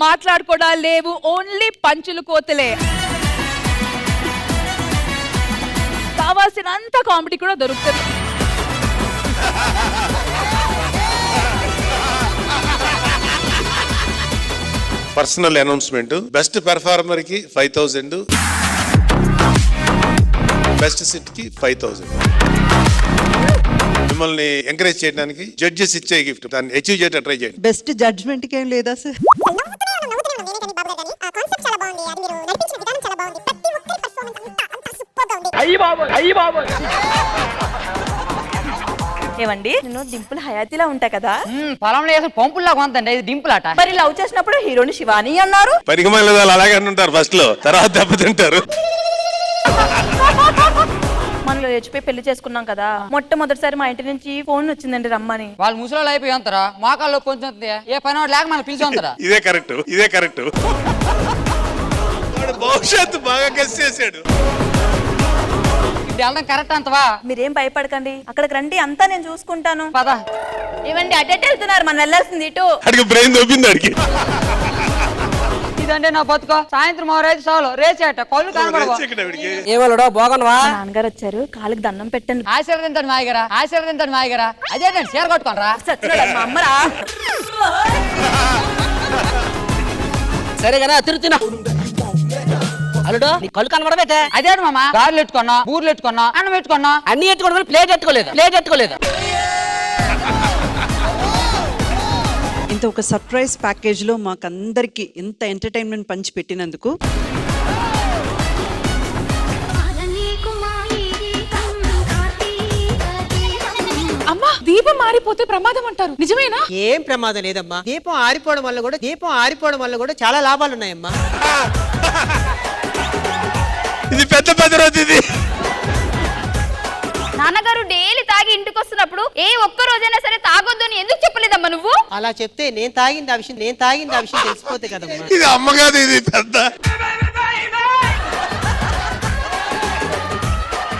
మాట్లాడుకోవడాలు లేవు, ఓన్లీ పంచులు కోతలే. కావాల్సినంత కామెడీ కూడా దొరుకుతుంది. పర్సనల్ అనౌన్స్మెంట్, బెస్ట్ పెర్ఫార్మర్ కి 5000, బెస్ట్ సిట్ కి 5000. మిమ్మల్ని ఎంకరేజ్ చేయడానికి జడ్జెస్ ఇచ్చే గిఫ్ట్, దాన్ని అచీవ్ చేయడం ట్రై చేయండి. బెస్ట్ జడ్జ్మెంట్ కి ఏం లేదా సార్? ఏమండి, నేను డింపుల్ హయాతిలా ఉంటా కదా. పొలంలో వేసిన పంపుల్లాగా ఉందండి, ఇది డింపుల్ అట. మరి లవ్ చేసినప్పుడు హీరోని శివాని అన్నారు. పరిగమల అలాగే ఉంటారు ఫస్ట్ లో, తర్వాత దెబ్బతింటారు. మనం లేచిపోయి పెళ్లి చేసుకున్నాం కదా, మొట్టమొదటిసారి మా ఇంటి నుంచి ఫోన్ వచ్చిందండి రమ్మని. వాళ్ళు ముసలాళ్ళు అయిపోయి అంటారా, మోకాల్లో పొంచుతుంది, ఏ పని వాడు లేక మనం పిలిచి ఉంటారా. ఇదే కరెక్ట్, ఇదే కరెక్ట్. భవిష్యత్తు బాగా గెస్ చేశాడు. ఇది వెళ్ళడం కరెక్ట్ అంతవా? మీరేం భయపడకండి, అక్కడికి రండి, అంతా నేను చూసుకుంటాను. పద. ఏమండి అటెట్ వెళ్తున్నారు, మనం వెళ్ళాల్సింది ఇటు. అడిగి బ్రెయిన్ దొబ్బింది అడిగి. ఇదంటే నా బతుకో, సాయంత్రం 6 చాలు రేసేట కళ్ళు కనబడవు. ఏమన్నాడో బాగున్నావా? మా నాన్నగారు వచ్చారు, కాళ్ళకి దండం పెట్టండి. ఆశీర్వదించండి మాయగారా, ఆశీర్వదించండి మాయగారా. అదేంటండి చీర కొట్టుకోనరా. మా అమ్మరా. సరే కదా తిరుగుతున్నా. అల్లుడు నీ కళ్ళు కనబడబెట్టే. అదేంటి మామ, గారెలు ఎట్టుకున్నా, బూర్లు ఎట్టుకున్నా, అన్నం పెట్టుకున్నా, అన్ని ఎట్టుకోవడం, ప్లేట్ ఎట్టుకోలేదు. ఇంత ఒక సర్ప్రైజ్ ప్యాకేజ్ లో మాకందరికి ఇంత ఎంటర్టైన్మెంట్ పంచి పెట్టినందుకు అమ్మా, దీపం మారిపోతే ప్రమాదం అంటారు, నిజమేనా? ఏం ప్రమాదం లేదమ్మా. దీపం ఆరిపోవడం వల్ల కూడా చాలా లాభాలు ఉన్నాయమ్మా. ఇది పెద్ద రోజు ఇది. నాన్నగారు డైలీ తాగి ఇంటికి వస్తున్నప్పుడు ఏ ఒక్క రోజైనా సరే తాగొద్దు అని ఎందుకు చెప్పలేదమ్మా నువ్వు? అలా చెప్తే నేను తాగింది ఆ విషయం తెలిసిపోతే కదమ్మా. ఇది అమ్మ కాదు, ఇది పెద్ద.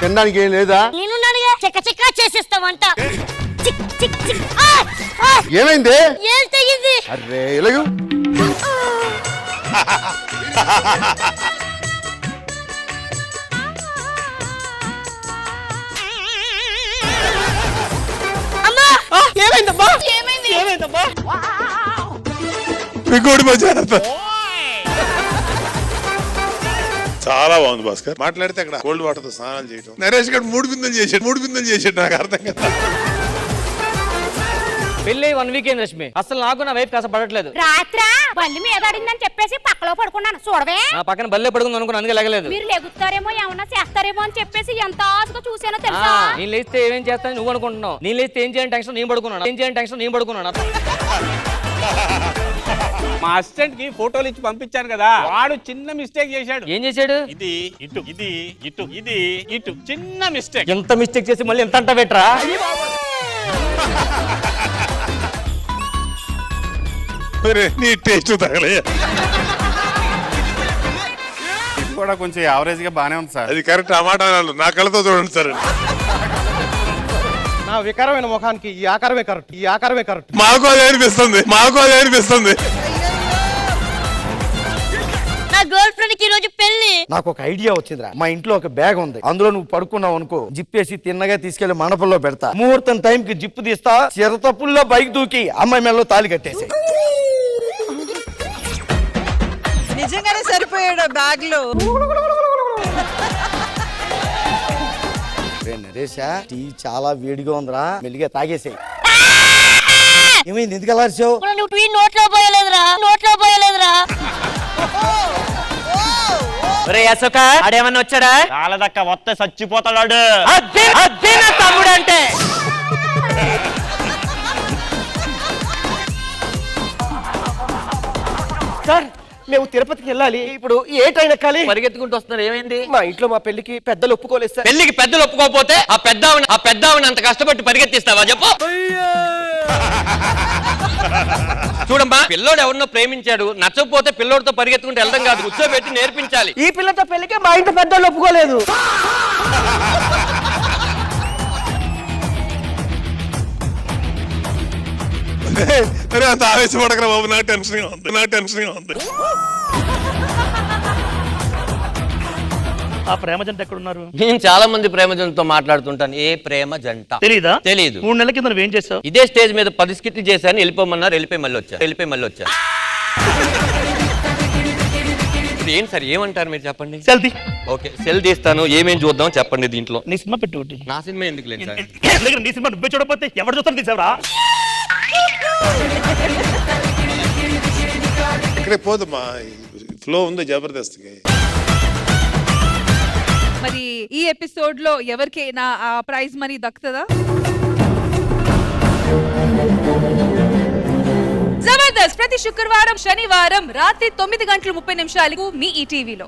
తినడానికి ఏం లేదా? నేనున్నానుగా, చెక్క చెక్క చేసేస్తామంట. ఏమైంది? ఏం తెగింది? అరే ఇలాగు. ఏమైందమ్మా? చాలా బాగుంది భాస్కర్. మాట్లాడితే అక్కడ కోల్డ్ వాటర్ తో స్నానాలు చేయడం. నరేష్ గారు 3 బిందెలు చేసాడు, నాకు అర్థం కదా. పెళ్ళి 1 వీక్ అయింది రష్మి, అసలు నాకు నా వైఫ్ కాస్త పడట్లేదు. రాత్రా బల్లి మీద ఆడిందని చెప్పేసి పక్కలో పడుకున్నాను చూడవే. నా పక్కన బల్లే పడుకుంది అనుకున్నా, అందుకే లేగలేదు. మీరు లెగుతారేమో ఏమన్నా చేస్తారేమో అని చెప్పేసి ఎంత ఆశగా చూసానో తెలుసా. నేను లేస్తే ఏమేం చేస్తాను నువ్వు అనుకుంటున్నావు, నేను లేస్తే ఏం చేయని టెన్షన్ నేను పడుకున్నాను. మా అసిస్టెంట్ కి ఫోటోలు ఇచ్చి పంపించాను కదా, వాడు చిన్న మిస్టేక్ చేశాడు. ఏం చేశాడు? ఇది ఇటు, ఇది ఇటు, ఇది ఇటు, చిన్న మిస్టేక్. ఎంత మిస్టేక్ చేసి మళ్ళీ ఎంత అంట పెట్టరా? నీ టేస్ట్ తగలే. ఇది కూడా కొంచెం యావరేజ్ గా బానే ఉంది సార్. అది కరెక్ట్, ఆ మాట అనాలి. నా కళ్ళతో చూడండి సార్. నా వికారమైన ముఖానికి ఈ ఆకారమే కరెక్ట్. మాకు అదే అనిపిస్తుంది. నా గర్ల్ ఫ్రెండ్ కి ఈ రోజు పెళ్లి. నాకు ఒక ఐడియా వచ్చిందిరా. మా ఇంట్లో ఒక బ్యాగ్ ఉంది, అందులో నువ్వు పడుకున్నావు అనుకో, జిప్పేసి తిన్నగా తీసుకెళ్లి మండపంలో పెడతా. ముహూర్తం టైం కి జిప్పు తీస్తా, చిరతపుల్లో బైక్ దూకి అమ్మాయి మెడలో తాళి కట్టేసి. నిజంగానే సరిపోయాడు బ్యాగ్ లో. నరేషా, టీ చాలా వేడిగా ఉందిరా, మెల్లిగా తాగేసాయి. ఏమైంది, ఎందుకు అలా అరిచావు? నువ్వు టీ నోట్లో పోయలేదురా. ఆడేమన్నా వచ్చాడా? చాలదక్క వస్తే చచ్చిపోతాడు. అదే నా తమ్ముడు అంటే. సార్, మేము తిరుపతికి వెళ్ళాలి, ఇప్పుడు ఏ ట్రైన్ ఎక్కాలి? పరిగెత్తుకుంటూ వస్తున్నారు, ఏమైంది? మా ఇంట్లో మా పెళ్లికి పెద్దలు ఒప్పుకోలేదు సార్. పెళ్లికి పెద్దలు ఒప్పుకోకపోతే ఆ పెద్దావిని అంత కష్టపడి పరిగెత్తిస్తావా చెప్పు? చూడమ్మా, పిల్లోడు ఎవరినో ప్రేమించాడు, నచ్చకపోతే పిల్లోడితో పరిగెత్తుకుంటూ వెళ్ళడం కాదు, కూర్చోబెట్టి నేర్పించాలి. ఈ పిల్లతో పెళ్లికి మా ఇంట్లో పెద్దలు ఒప్పుకోలేదు. అరే అంత ఆవేశపడకరా బాబు, నా టెన్షన్ గా ఉంది. ఆ ప్రేమ జంట ఎక్కడ ఉన్నారు? నేను చాలా మంది ప్రేమ జంటతో మాట్లాడుతుంటాను. ఏ ప్రేమ జంట తెలీదా? తెలీదు. 3 నెలల కింద నువ్వేం చేసావు? ఇదే స్టేజ్ మీద 10 స్కిట్లు చేశాను, వెళ్ళిపోమన్నారు, వెళ్ళిపోయి మళ్ళీ వచ్చా. ఇప్పుడు ఏం సార్ ఏమంటారు మీరు చెప్పండి. సెల్ఫీ. ఓకే సెల్ తీస్తాను, ఏమేం చూద్దాం చెప్పండి దీంట్లో. నీ సినిమా పెట్టి ఒకటి. నా సినిమా ఎందుకు లేదు సార్? ఎందుకు నీ సినిమా నువ్వే చూడకపోతే ఎవరు చూస్తాను తీసావరా? ఇక్కడే పోదమ్మా, ఫ్లో ఉంది జబర్దస్త్కి. మరి ఈ ఎపిసోడ్ లో ఎవరికైనా ఆ ప్రైజ్ మనీ దక్కుతుందా? జబర్దస్త్ ప్రతి శుక్రవారం శనివారం రాత్రి 9:30 మీ ఈటీవీలో.